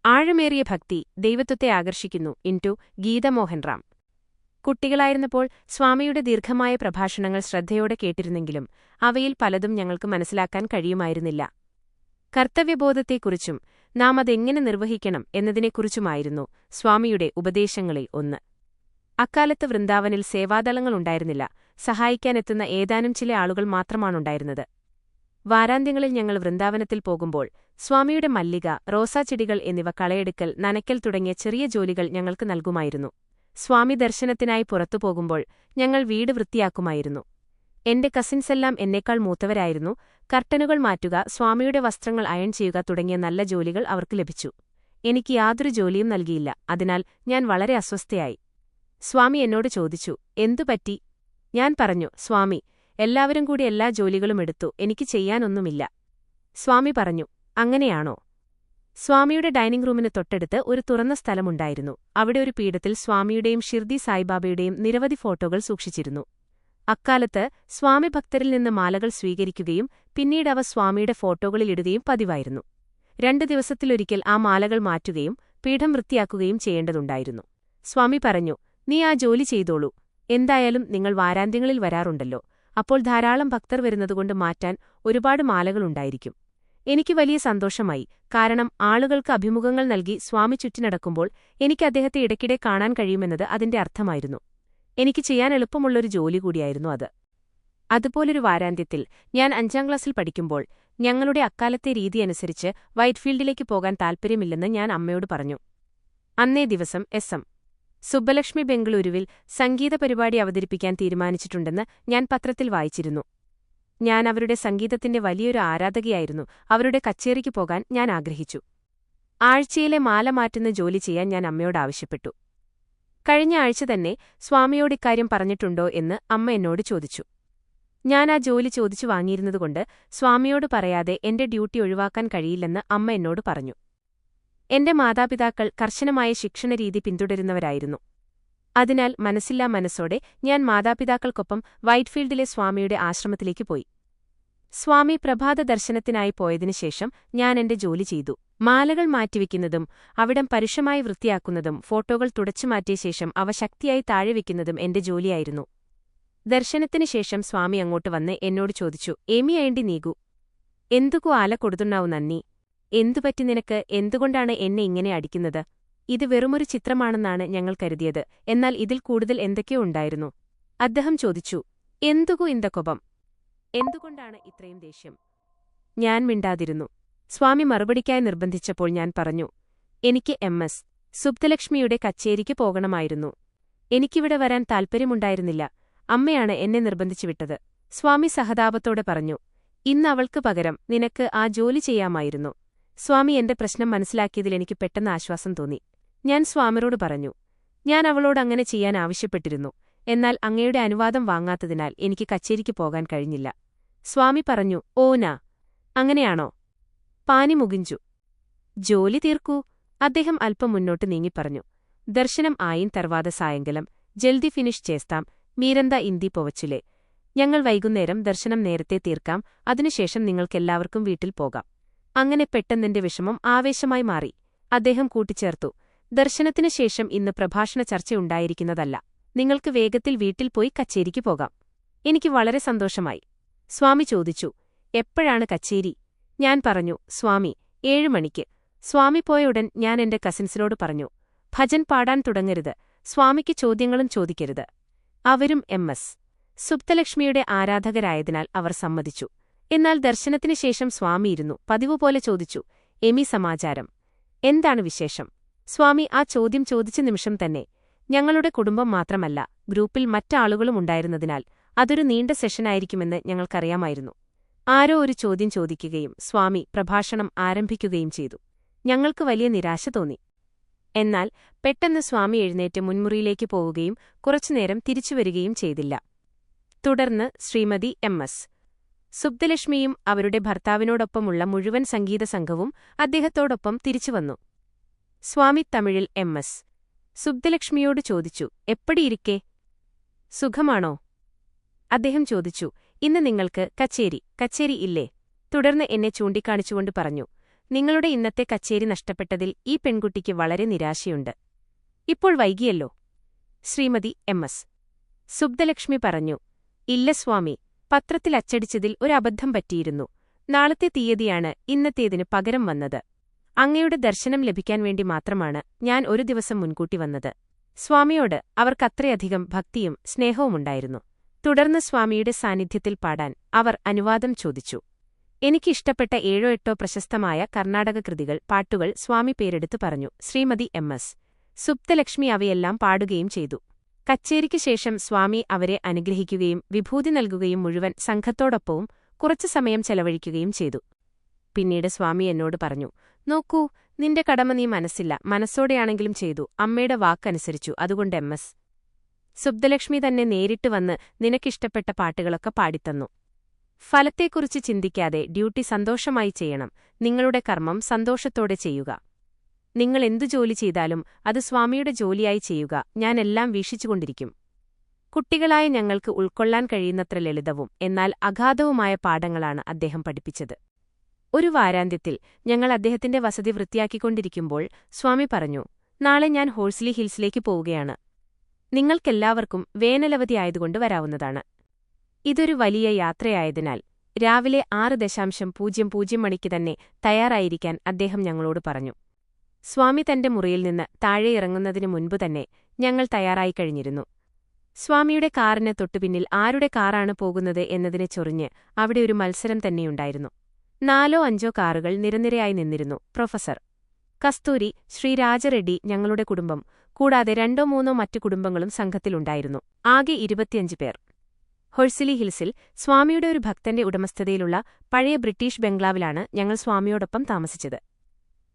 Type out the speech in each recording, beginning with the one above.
ആഴമേറിയ ഭക്തി ദൈവത്വത്തെ ആകർഷിക്കുന്നു. ഗീത മോഹൻ റാം. കുട്ടികളായിരുന്നപ്പോൾ സ്വാമിയുടെ ദീർഘമായ പ്രഭാഷണങ്ങൾ ശ്രദ്ധയോടെ കേട്ടിരുന്നെങ്കിലും അവയിൽ പലതും ഞങ്ങൾക്ക് മനസ്സിലാക്കാൻ കഴിയുമായിരുന്നില്ല. കർത്തവ്യബോധത്തെക്കുറിച്ചും നാം അതെങ്ങനെ നിർവഹിക്കണം എന്നതിനെക്കുറിച്ചുമായിരുന്നു സ്വാമിയുടെ ഉപദേശങ്ങളിൽ ഒന്ന്. അക്കാലത്ത് വൃന്ദാവനിൽ സേവാദളങ്ങളുണ്ടായിരുന്നില്ല. സഹായിക്കാനെത്തുന്ന ഏതാനും ചില ആളുകൾ മാത്രമാണുണ്ടായിരുന്നത്. വാരാന്ത്യങ്ങളിൽ ഞങ്ങൾ വൃന്ദാവനത്തിൽ പോകുമ്പോൾ സ്വാമിയുടെ മല്ലിക, റോസാച്ചെടികൾ എന്നിവ കളയെടുക്കൽ, നനയ്ക്കൽ തുടങ്ങിയ ചെറിയ ജോലികൾ ഞങ്ങൾക്ക് നൽകുമായിരുന്നു. സ്വാമി ദർശനത്തിനായി പുറത്തുപോകുമ്പോൾ ഞങ്ങൾ വീട് വൃത്തിയാക്കുമായിരുന്നു. എന്റെ കസിൻസെല്ലാം എന്നേക്കാൾ മൂത്തവരായിരുന്നു. കർട്ടനുകൾ മാറ്റുക, സ്വാമിയുടെ വസ്ത്രങ്ങൾ അയൺ ചെയ്യുക തുടങ്ങിയ നല്ല ജോലികൾ അവർക്ക് ലഭിച്ചു. എനിക്ക് യാതൊരു ജോലിയും നൽകിയില്ല. അതിനാൽ ഞാൻ വളരെ അസ്വസ്ഥയായി. സ്വാമി എന്നോട് ചോദിച്ചു, എന്തുപറ്റി? ഞാൻ പറഞ്ഞു, സ്വാമി, എല്ലാവരും കൂടി എല്ലാ ജോലികളും എടുത്തു, എനിക്ക് ചെയ്യാനൊന്നുമില്ല. സ്വാമി പറഞ്ഞു, അങ്ങനെയാണോ? സ്വാമിയുടെ ഡൈനിംഗ് റൂമിന് തൊട്ടടുത്ത് ഒരു തുറന്ന സ്ഥലമുണ്ടായിരുന്നു. അവിടെ ഒരു പീഠത്തിൽ സ്വാമിയുടെയും ഷിർദി സായിബാബയുടെയും നിരവധി ഫോട്ടോകൾ സൂക്ഷിച്ചിരുന്നു. അക്കാലത്ത് സ്വാമി ഭക്തരിൽ നിന്ന് മാലകൾ സ്വീകരിക്കുകയും പിന്നീട് അവ സ്വാമിയുടെ ഫോട്ടോകളിലിടുകയും പതിവായിരുന്നു. 2 ദിവസത്തിലൊരിക്കൽ ആ മാലകൾ മാറ്റുകയും പീഠം വൃത്തിയാക്കുകയും ചെയ്യേണ്ടതുണ്ടായിരുന്നു. സ്വാമി പറഞ്ഞു, നീ ആ ജോലി ചെയ്തോളൂ. എന്തായാലും നിങ്ങൾ വാരാന്ത്യങ്ങളിൽ വരാറുണ്ടല്ലോ, അപ്പോൾ ധാരാളം ഭക്തർ വരുന്നതുകൊണ്ട് മാറ്റാൻ ഒരുപാട് മാലകളുണ്ടായിരിക്കും. എനിക്ക് വലിയ സന്തോഷമായി. കാരണം ആളുകൾക്ക് അഭിമുഖങ്ങൾ നൽകി സ്വാമി ചുറ്റിനടക്കുമ്പോൾ എനിക്ക് അദ്ദേഹത്തെ ഇടയ്ക്കിടെ കാണാൻ കഴിയുമെന്നത് അതിന്റെ അർത്ഥമായിരുന്നു. എനിക്ക് ചെയ്യാൻ എളുപ്പമുള്ളൊരു ജോലി കൂടിയായിരുന്നു അത്. അതുപോലൊരു വാരാന്ത്യത്തിൽ ഞാൻ 5ാം ക്ലാസ്സിൽ പഠിക്കുമ്പോൾ ഞങ്ങളുടെ അക്കാലത്തെ രീതിയനുസരിച്ച് വൈറ്റ്ഫീൽഡിലേക്ക് പോകാൻ താൽപ്പര്യമില്ലെന്ന് ഞാൻ അമ്മയോട് പറഞ്ഞു. അന്നേ ദിവസം എസ്. എം. സുബ്ബലക്ഷ്മി ബംഗളൂരുവിൽ സംഗീത പരിപാടി അവതരിപ്പിക്കാൻ തീരുമാനിച്ചിട്ടുണ്ടെന്ന് ഞാൻ പത്രത്തിൽ വായിച്ചിരുന്നു. ഞാൻ അവരുടെ സംഗീതത്തിന്റെ വലിയൊരു ആരാധകയായിരുന്നു. അവരുടെ കച്ചേരിക്ക് പോകാൻ ഞാൻ ആഗ്രഹിച്ചു. ആഴ്ചയിലെ മാല മാറ്റുന്ന ജോലി ചെയ്യാൻ ഞാൻ അമ്മയോട് ആവശ്യപ്പെട്ടു. കഴിഞ്ഞ ആഴ്ച തന്നെ സ്വാമിയോട് ഇക്കാര്യം പറഞ്ഞിട്ടുണ്ടോ എന്ന് അമ്മ എന്നോട് ചോദിച്ചു. ഞാൻ ആ ജോലി ചോദിച്ചു വാങ്ങിയിരുന്നതുകൊണ്ട് സ്വാമിയോട് പറയാതെ എന്റെ ഡ്യൂട്ടി ഒഴിവാക്കാൻ കഴിയില്ലെന്ന് അമ്മ എന്നോട് പറഞ്ഞു. എന്റെ മാതാപിതാക്കൾ കർശനമായ ശിക്ഷണരീതി പിന്തുടരുന്നവരായിരുന്നു. അതിനാൽ മനസ്സില്ലാ മനസ്സോടെ ഞാൻ മാതാപിതാക്കൾക്കൊപ്പം വൈറ്റ്ഫീൽഡിലെ സ്വാമിയുടെ ആശ്രമത്തിലേക്ക് പോയി. സ്വാമി പ്രഭാത ദർശനത്തിനായി പോയതിനുശേഷം ഞാൻ എന്റെ ജോലി ചെയ്തു. മാലകൾ മാറ്റിവെക്കുന്നതും അവിടം പരുഷമായി വൃത്തിയാക്കുന്നതും ഫോട്ടോകൾ തുടച്ചുമാറ്റിയ ശേഷം അവ ശക്തിയായി താഴെ വയ്ക്കുന്നതും എന്റെ ജോലിയായിരുന്നു. ദർശനത്തിനുശേഷം സ്വാമി അങ്ങോട്ട് വന്ന് എന്നോട് ചോദിച്ചു, ഏമിയേണ്ടി നീകൂ, എന്തുകു ആല കൊടുത്തുണ്ടാവു നന്ദി? എന്തുപറ്റി നിനക്ക്? എന്തുകൊണ്ടാണ് എന്നെ ഇങ്ങനെ അടിക്കുന്നത്? ഇത് വെറുമൊരു ചിത്രമാണെന്നാണ് ഞങ്ങൾ കരുതിയത്, എന്നാൽ ഇതിൽ കൂടുതൽ എന്തൊക്കെയോ ഉണ്ടായിരുന്നു. അദ്ദേഹം ചോദിച്ചു, എന്തുകു ഇന്ത കോപം? എന്തുകൊണ്ടാണ് ഇത്രയും ദേഷ്യം? ഞാൻ മിണ്ടാതിരുന്നു. സ്വാമി മറുപടിക്കായി നിർബന്ധിച്ചപ്പോൾ ഞാൻ പറഞ്ഞു, എനിക്ക് എം.എസ്. സുബ്ബലക്ഷ്മിയുടെ കച്ചേരിക്ക് പോകണമായിരുന്നു. എനിക്കിവിടെ വരാൻ താൽപ്പര്യമുണ്ടായിരുന്നില്ല. അമ്മയാണ് എന്നെ നിർബന്ധിച്ചുവിട്ടത്. സ്വാമി സഹതാപത്തോടെ പറഞ്ഞു, ഇന്ന് അവൾക്ക് പകരം നിനക്ക് ആ ജോലി ചെയ്യാമായിരുന്നു. സ്വാമി എന്റെ പ്രശ്നം മനസ്സിലാക്കിയതിൽ എനിക്ക് പെട്ടെന്ന് ആശ്വാസം തോന്നി. ഞാൻ സ്വാമിയോട് പറഞ്ഞു, ഞാൻ അവളോട് അങ്ങനെ ചെയ്യാൻ ആവശ്യപ്പെട്ടിരുന്നു. എന്നാൽ അങ്ങയുടെ അനുവാദം വാങ്ങാത്തതിനാൽ എനിക്ക് കച്ചേരിക്ക് പോകാൻ കഴിഞ്ഞില്ല. സ്വാമി പറഞ്ഞു, ഓനാ, അങ്ങനെയാണോ? പാനി മുകിഞ്ചു. ജോലി തീർക്കൂ. അദ്ദേഹം അല്പം മുന്നോട്ട് നീങ്ങിപ്പറഞ്ഞു. ദർശനം ആയിൻ തർവാദ സായങ്കലം ജൽദി ഫിനിഷ് ചേസ്താം, മീരന്ത ഇന്തി പോവച്ചിലെ. ഞങ്ങൾ വൈകുന്നേരം ദർശനം നേരത്തെ തീർക്കാം, അതിനുശേഷം നിങ്ങൾക്കെല്ലാവർക്കും വീട്ടിൽ പോകാം. അങ്ങനെ പെട്ടെന്നെന്റെ വിഷമം ആവേശമായി മാറി. അദ്ദേഹം കൂട്ടിച്ചേർത്തു, ദർശനത്തിനു ശേഷം ഇന്ന് പ്രഭാഷണ ചർച്ചയുണ്ടായിരിക്കുന്നതല്ല. നിങ്ങൾക്ക് വേഗത്തിൽ വീട്ടിൽ പോയി കച്ചേരിക്ക് പോകാം. എനിക്ക് വളരെ സന്തോഷമായി. സ്വാമി ചോദിച്ചു, എപ്പോഴാണ് കച്ചേരി? ഞാൻ പറഞ്ഞു, സ്വാമി, 7 മണിക്ക്. സ്വാമി പോയ ഞാൻ എന്റെ കസിൻസിനോട് പറഞ്ഞു, ഭജൻ പാടാൻ തുടങ്ങരുത്, സ്വാമിക്ക് ചോദ്യങ്ങളും ചോദിക്കരുത്. അവരും എം.എസ്. സുബ്ബലക്ഷ്മിയുടെ ആരാധകരായതിനാൽ അവർ സമ്മതിച്ചു. എന്നാൽ ദർശനത്തിനു ശേഷം സ്വാമിയിരുന്നു പതിവുപോലെ ചോദിച്ചു, എമി സമാചാരം, എന്താണ് വിശേഷം? സ്വാമി ആ ചോദ്യം ചോദിച്ച നിമിഷം തന്നെ ഞങ്ങളുടെ കുടുംബം മാത്രമല്ല, ഗ്രൂപ്പിൽ മറ്റാളുകളും ഉണ്ടായിരുന്നതിനാൽ അതൊരു നീണ്ട സെഷനായിരിക്കുമെന്ന് ഞങ്ങൾക്കറിയാമായിരുന്നു. ആരോ ഒരു ചോദ്യം ചോദിക്കുകയും സ്വാമി പ്രഭാഷണം ആരംഭിക്കുകയും ചെയ്തു. ഞങ്ങൾക്ക് വലിയ നിരാശ തോന്നി. എന്നാൽ പെട്ടെന്ന് സ്വാമി എഴുന്നേറ്റ് മുൻമുറിയിലേക്ക് പോവുകയും കുറച്ചുനേരം തിരിച്ചുവരികയും ചെയ്തില്ല. തുടർന്ന് ശ്രീമതി എം.എസ്. സുബ്ബലക്ഷ്മിയും അവരുടെ ഭർത്താവിനോടൊപ്പമുള്ള മുഴുവൻ സംഗീത സംഘവും അദ്ദേഹത്തോടൊപ്പം തിരിച്ചുവന്നു. സ്വാമി തമിഴിൽ എം.എസ്. സുബ്ബലക്ഷ്മിയോട് ചോദിച്ചു, എപ്പടിയിരിക്കെ? സുഖമാണോ? അദ്ദേഹം ചോദിച്ചു, ഇന്ന് നിങ്ങൾക്ക് കച്ചേരി ഇല്ലേ? തുടർന്ന് എന്നെ ചൂണ്ടിക്കാണിച്ചുകൊണ്ട് പറഞ്ഞു, നിങ്ങളുടെ ഇന്നത്തെ കച്ചേരി നഷ്ടപ്പെട്ടതിൽ ഈ പെൺകുട്ടിക്ക് വളരെ നിരാശയുണ്ട്. ഇപ്പോൾ വൈകിയല്ലോ. ശ്രീമതി എം.എസ്. സുബ്ദലക്ഷ്മി പറഞ്ഞു. ഇല്ല സ്വാമി, പത്രത്തിൽ അച്ചടിച്ചതിൽ ഒരബദ്ധം പറ്റിയിരുന്നു. നാളത്തെ തീയതിയാണ് ഇന്നത്തേതിന് പകരം വന്നത്. അങ്ങയുടെ ദർശനം ലഭിക്കാൻ വേണ്ടി മാത്രമാണ് ഞാൻ ഒരു ദിവസം മുൻകൂട്ടി വന്നത്. സ്വാമിയോട് അവർക്കത്രയധികം ഭക്തിയും സ്നേഹവുമുണ്ടായിരുന്നു. തുടർന്ന് സ്വാമിയുടെ സാന്നിധ്യത്തിൽ പാടാൻ അവർ അനുവാദം ചോദിച്ചു. എനിക്കിഷ്ടപ്പെട്ട 7-8 പ്രശസ്തമായ കർണാടക കൃതികൾ, പാട്ടുകൾ സ്വാമി പേരെടുത്തു പറഞ്ഞു. ശ്രീമതി എം.എസ്. സുബ്ദലക്ഷ്മി അവയെല്ലാം പാടുകയും ചെയ്തു. കച്ചേരിക്ക് ശേഷം സ്വാമി അവരെ അനുഗ്രഹിക്കുകയും വിഭൂതി നൽകുകയും മുഴുവൻ സംഘത്തോടൊപ്പവും കുറച്ചു സമയം ചെലവഴിക്കുകയും ചെയ്തു. പിന്നീട് സ്വാമി എന്നോട് പറഞ്ഞു, നോക്കൂ, നിന്റെ കടമ നീ മനസ്സോടെയാണെങ്കിലും ചെയ്തു. അമ്മയുടെ വാക്കനുസരിച്ചു. അതുകൊണ്ട് എം.എസ്. സുബ്ദലക്ഷ്മി തന്നെ നേരിട്ട് വന്ന് നിനക്കിഷ്ടപ്പെട്ട പാട്ടുകളൊക്കെ പാടിത്തന്നു. ഫലത്തെക്കുറിച്ച് ചിന്തിക്കാതെ ഡ്യൂട്ടി സന്തോഷമായി ചെയ്യണം. നിങ്ങളുടെ കർമ്മം സന്തോഷത്തോടെ ചെയ്യുക. നിങ്ങൾ എന്തു ജോലി ചെയ്താലും അത് സ്വാമിയുടെ ജോലിയായി ചെയ്യുക. ഞാനെല്ലാം വീക്ഷിച്ചുകൊണ്ടിരിക്കും. കുട്ടികളായ ഞങ്ങൾക്ക് ഉൾക്കൊള്ളാൻ കഴിയുന്നത്ര ലളിതവും എന്നാൽ അഗാധവുമായ പാഠങ്ങളാണ് അദ്ദേഹം പഠിപ്പിച്ചത്. ഒരു വാരാന്ത്യത്തിൽ ഞങ്ങൾ അദ്ദേഹത്തിന്റെ വസതി വൃത്തിയാക്കിക്കൊണ്ടിരിക്കുമ്പോൾ സ്വാമി പറഞ്ഞു, നാളെ ഞാൻ ഹോഴ്സ്ലി ഹിൽസിലേക്ക് പോവുകയാണ്. നിങ്ങൾക്കെല്ലാവർക്കും വേനലവധിയായതുകൊണ്ട് വരാവുന്നതാണ്. ഇതൊരു വലിയ യാത്രയായതിനാൽ രാവിലെ 6:00 മണിക്ക് തന്നെ തയ്യാറായിരിക്കാൻ അദ്ദേഹം ഞങ്ങളോട് പറഞ്ഞു. സ്വാമി തന്റെ മുറിയിൽ നിന്ന് താഴെ ഇറങ്ങുന്നതിനു മുൻപു തന്നെ ഞങ്ങൾ തയ്യാറായിക്കഴിഞ്ഞിരുന്നു. സ്വാമിയുടെ കാറിന് തൊട്ടുപിന്നിൽ ആരുടെ കാറാണ് പോകുന്നത് എന്നതിനെ ചൊറിഞ്ഞ് അവിടെ ഒരു മത്സരം തന്നെയുണ്ടായിരുന്നു. 4-5 കാറുകൾ നിരനിരയായി നിന്നിരുന്നു. പ്രൊഫസർ കസ്തൂരി, ശ്രീ രാജറെഡ്ഡി, ഞങ്ങളുടെ കുടുംബം, കൂടാതെ 2-3 മറ്റു കുടുംബങ്ങളും സംഘത്തിലുണ്ടായിരുന്നു. ആകെ 25 പേർ. ഹൊഴ്സിലി ഹിൽസിൽ സ്വാമിയുടെ ഒരു ഭക്തന്റെ ഉടമസ്ഥതയിലുള്ള പഴയ ബ്രിട്ടീഷ് ബംഗ്ലാവിലാണ് ഞങ്ങൾ സ്വാമിയോടൊപ്പം താമസിച്ചത്.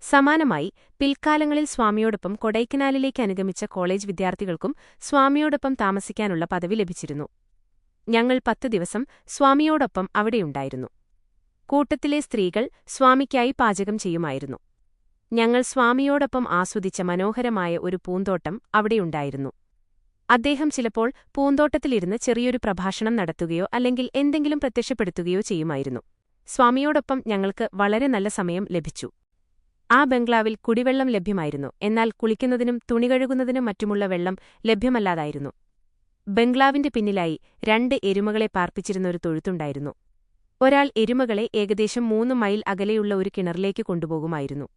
സമാനമായി പിൽക്കാലങ്ങളിൽ സ്വാമിയോടൊപ്പം കൊടൈക്കനാലിലേക്ക് അനുഗമിച്ച കോളേജ് വിദ്യാർത്ഥികൾക്കും സ്വാമിയോടൊപ്പം താമസിക്കാനുള്ള പദവി ലഭിച്ചിരുന്നു. ഞങ്ങൾ 10 ദിവസം സ്വാമിയോടൊപ്പം അവിടെയുണ്ടായിരുന്നു. കൂട്ടത്തിലെ സ്ത്രീകൾ സ്വാമിക്കായി പാചകം ചെയ്യുമായിരുന്നു. ഞങ്ങൾ സ്വാമിയോടൊപ്പം ആസ്വദിച്ച മനോഹരമായ ഒരു പൂന്തോട്ടം അവിടെയുണ്ടായിരുന്നു. അദ്ദേഹം ചിലപ്പോൾ പൂന്തോട്ടത്തിലിരുന്ന് ചെറിയൊരു പ്രഭാഷണം നടത്തുകയോ അല്ലെങ്കിൽ എന്തെങ്കിലും പ്രത്യക്ഷപ്പെടുത്തുകയോ ചെയ്യുമായിരുന്നു. സ്വാമിയോടൊപ്പം ഞങ്ങൾക്ക് വളരെ നല്ല സമയം ലഭിച്ചു. ആ ബംഗ്ലാവിൽ കുടിവെള്ളം ലഭ്യമായിരുന്നു, എന്നാൽ കുളിക്കുന്നതിനും തുണി കഴുകുന്നതിനും മറ്റുമുള്ള വെള്ളം ലഭ്യമല്ലാതായിരുന്നു. ബംഗ്ലാവിന്റെ പിന്നിലായി 2 എരുമകളെ പാർപ്പിച്ചിരുന്ന ഒരു തൊഴുത്തുണ്ടായിരുന്നു. ഒരാൾ എരുമകളെ ഏകദേശം 3 മൈൽ അകലെയുള്ള ഒരു കിണറിലേക്ക് കൊണ്ടുപോകുമായിരുന്നു.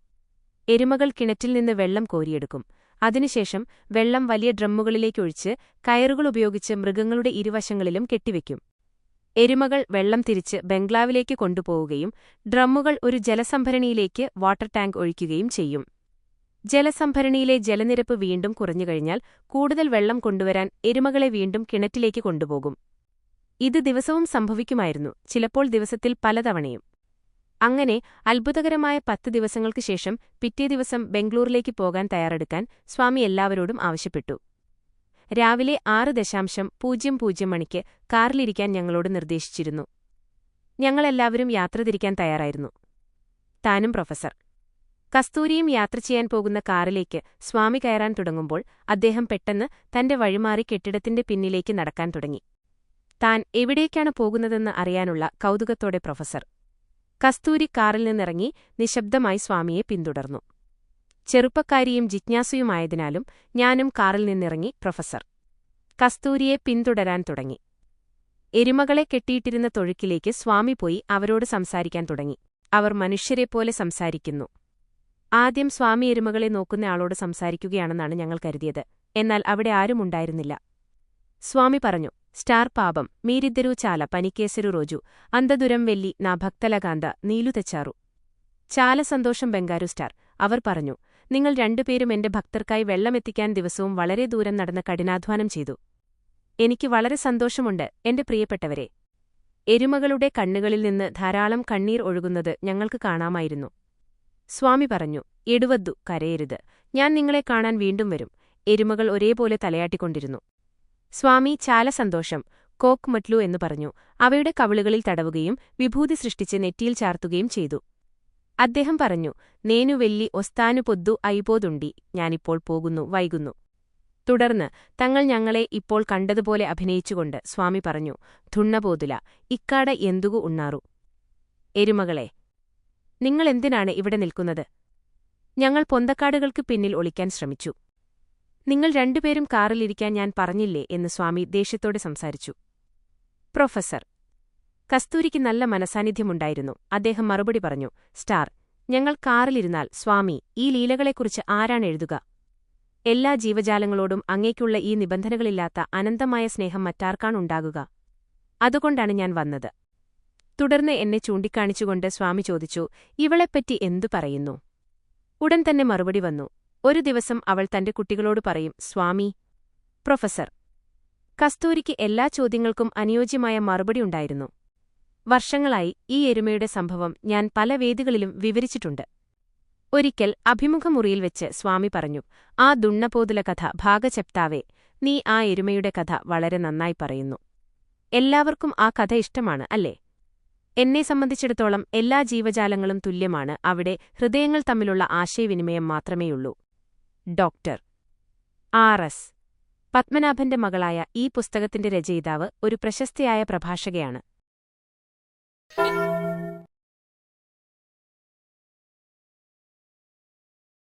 എരുമകൾ കിണറ്റിൽ നിന്ന് വെള്ളം കോരിയെടുക്കും. അതിനുശേഷം വെള്ളം വലിയ ഡ്രമ്മുകളിലേക്കൊഴിച്ച് കയറുകളുപയോഗിച്ച് മൃഗങ്ങളുടെ ഇരുവശങ്ങളിലും കെട്ടിവെക്കും. എരുമകൾ വെള്ളം തിരിച്ച് ബംഗ്ലാവിലേക്ക് കൊണ്ടുപോവുകയും ഡ്രമ്മുകൾ ഒരു ജലസംഭരണിയിലേക്ക് വാട്ടർ ടാങ്ക് ഒഴിക്കുകയും ചെയ്യും. ജലസംഭരണിയിലെ ജലനിരപ്പ് വീണ്ടും കുറഞ്ഞുകഴിഞ്ഞാൽ കൂടുതൽ വെള്ളം കൊണ്ടുവരാൻ എരുമകളെ വീണ്ടും കിണറ്റിലേക്ക് കൊണ്ടുപോകും. ഇത് ദിവസവും സംഭവിക്കുമായിരുന്നു, ചിലപ്പോൾ ദിവസത്തിൽ പലതവണയും. അങ്ങനെ അത്ഭുതകരമായ 10 ദിവസങ്ങൾക്ക് ശേഷം പിറ്റേ ദിവസം ബംഗ്ലൂരിലേക്ക് പോകാൻ തയ്യാറെടുക്കാൻ സ്വാമി എല്ലാവരോടും ആവശ്യപ്പെട്ടു. രാവിലെ 6:00 മണിക്ക് കാറിലിരിക്കാൻ ഞങ്ങളോട് നിർദ്ദേശിച്ചിരുന്നു. ഞങ്ങളെല്ലാവരും യാത്ര തിരിക്കാൻ തയ്യാറായിരുന്നു. താനും പ്രൊഫസർ കസ്തൂരിയും യാത്ര ചെയ്യാൻ പോകുന്ന കാറിലേക്ക് സ്വാമി കയറാൻ തുടങ്ങുമ്പോൾ അദ്ദേഹം പെട്ടെന്ന് തന്റെ വഴിമാറി കെട്ടിടത്തിന്റെ പിന്നിലേക്ക് നടക്കാൻ തുടങ്ങി. താൻ എവിടേക്കാണ് പോകുന്നതെന്ന് അറിയാനുള്ള കൗതുകത്തോടെ പ്രൊഫസർ കസ്തൂരി കാറിൽ നിന്നിറങ്ങി നിശബ്ദമായി സ്വാമിയെ പിന്തുടർന്നു. ചെറുപ്പക്കാരിയും ജിജ്ഞാസുയുമായതിനാലും ഞാനും കാറിൽ നിന്നിറങ്ങി പ്രൊഫസർ കസ്തൂരിയെ പിന്തുടരാൻ തുടങ്ങി. എരുമകളെ കെട്ടിയിട്ടിരുന്ന തൊഴുക്കിലേക്ക് സ്വാമി പോയി അവരോട് സംസാരിക്കാൻ തുടങ്ങി. അവർ മനുഷ്യരെപ്പോലെ സംസാരിക്കുന്നു. ആദ്യം സ്വാമി എരുമകളെ നോക്കുന്നയാളോട് സംസാരിക്കുകയാണെന്നാണ് ഞങ്ങൾ കരുതിയത്. എന്നാൽ അവിടെ ആരുമുണ്ടായിരുന്നില്ല. സ്വാമി പറഞ്ഞു, സ്റ്റാർ പാപം മീരിദ്ദരു ചാല പനിക്കേസരു റോജു അന്തദുരം വെല്ലി നാ ഭക്തലകാന്ത നീലു തെച്ചാറു. ചാല സന്തോഷം ബംഗാരു സ്റ്റാർ. അവർ പറഞ്ഞു, നിങ്ങൾ 2 പേരും എന്റെ ഭക്തർക്കായി വെള്ളമെത്തിക്കാൻ ദിവസവും വളരെ ദൂരം നടന്ന് കഠിനാധ്വാനം ചെയ്തു. എനിക്ക് വളരെ സന്തോഷമുണ്ട് എന്റെ പ്രിയപ്പെട്ടവരെ. എരുമകളുടെ കണ്ണുകളിൽ നിന്ന് ധാരാളം കണ്ണീർ ഒഴുകുന്നത് ഞങ്ങൾക്ക് കാണാമായിരുന്നു. സ്വാമി പറഞ്ഞു, എടുവദ്ദു, കരയരുത്, ഞാൻ നിങ്ങളെ കാണാൻ വീണ്ടും വരും. എരുമകൾ ഒരേപോലെ തലയാട്ടിക്കൊണ്ടിരുന്നു. സ്വാമി ചാല സന്തോഷം കോക്ക് മറ്റ്ലു എന്നു പറഞ്ഞു അവയുടെ കവിളുകളിൽ തടവുകയും വിഭൂതി സൃഷ്ടിച്ച് നെറ്റിയിൽ ചാർത്തുകയും ചെയ്തു. അദ്ദേഹം പറഞ്ഞു, നേനു വെല്ലി ഒസ്താനു പൊദ്ദു ഐപോതുണ്ടി, ഞാനിപ്പോൾ പോകുന്നു, വൈകുന്നു. തുടർന്ന് തങ്ങൾ ഞങ്ങളെ ഇപ്പോൾ കണ്ടതുപോലെ അഭിനയിച്ചുകൊണ്ട് സ്വാമി പറഞ്ഞു, ധുണ്ണപോതുല ഇക്കാട എന്തുകു ഉണ്ണാറു. എരുമകളെ, നിങ്ങളെന്തിനാണ് ഇവിടെ നിൽക്കുന്നത്? ഞങ്ങൾ പൊന്തക്കാടുകൾക്ക് പിന്നിൽ ഒളിക്കാൻ ശ്രമിച്ചു. നിങ്ങൾ രണ്ടുപേരും കാറിലിരിക്കാൻ ഞാൻ പറഞ്ഞില്ലേ എന്ന് സ്വാമി ദേഷ്യത്തോടെ സംസാരിച്ചു. പ്രൊഫസർ കസ്തൂരിക്ക് നല്ല മനസാന്നിധ്യമുണ്ടായിരുന്നു. അദ്ദേഹം മറുപടി പറഞ്ഞു, സ്റ്റാർ, ഞങ്ങൾ കാറിലിരുന്നാൽ സ്വാമി, ഈ ലീലകളെക്കുറിച്ച് ആരാണ് എഴുതുക? എല്ലാ ജീവജാലങ്ങളോടും അങ്ങേക്കുള്ള ഈ നിബന്ധനകളില്ലാത്ത അനന്തമായ സ്നേഹം മറ്റാർക്കാണുണ്ടാകുക? അതുകൊണ്ടാണ് ഞാൻ വന്നത്. തുടർന്ന് എന്നെ ചൂണ്ടിക്കാണിച്ചുകൊണ്ട് സ്വാമി ചോദിച്ചു, ഇവളെപ്പറ്റി എന്തു പറയുന്നു? ഉടൻ തന്നെ മറുപടി വന്നു, ഒരു ദിവസം അവൾ തന്റെ കുട്ടികളോട് പറയും, സ്വാമി. പ്രൊഫസർ കസ്തൂരിക്ക് എല്ലാ ചോദ്യങ്ങൾക്കും അനുയോജ്യമായ മറുപടിയുണ്ടായിരുന്നു. വർഷങ്ങളായി ഈ എരുമയുടെ സംഭവം ഞാൻ പല വേദികളിലും വിവരിച്ചിട്ടുണ്ട്. ഒരിക്കൽ അഭിമുഖമുറിയിൽ വെച്ച് സ്വാമി പറഞ്ഞു, ആ ദുണ്ണപോതുല കഥ ഭാഗചെപ്താവേ, നീ ആ എരുമയുടെ കഥ വളരെ നന്നായി പറയുന്നു. എല്ലാവർക്കും ആ കഥ ഇഷ്ടമാണ്, അല്ലേ? എന്നെ സംബന്ധിച്ചിടത്തോളം എല്ലാ ജീവജാലങ്ങളും തുല്യമാണ്. അവിടെ ഹൃദയങ്ങൾ തമ്മിലുള്ള ആശയവിനിമയം മാത്രമേയുള്ളൂ. ഡോക്ടർ ആർ.എസ്. പത്മനാഭന്റെ മകളായ ഈ പുസ്തകത്തിന്റെ രചയിതാവ് ഒരു പ്രശസ്തയായ പ്രഭാഷകയാണ്.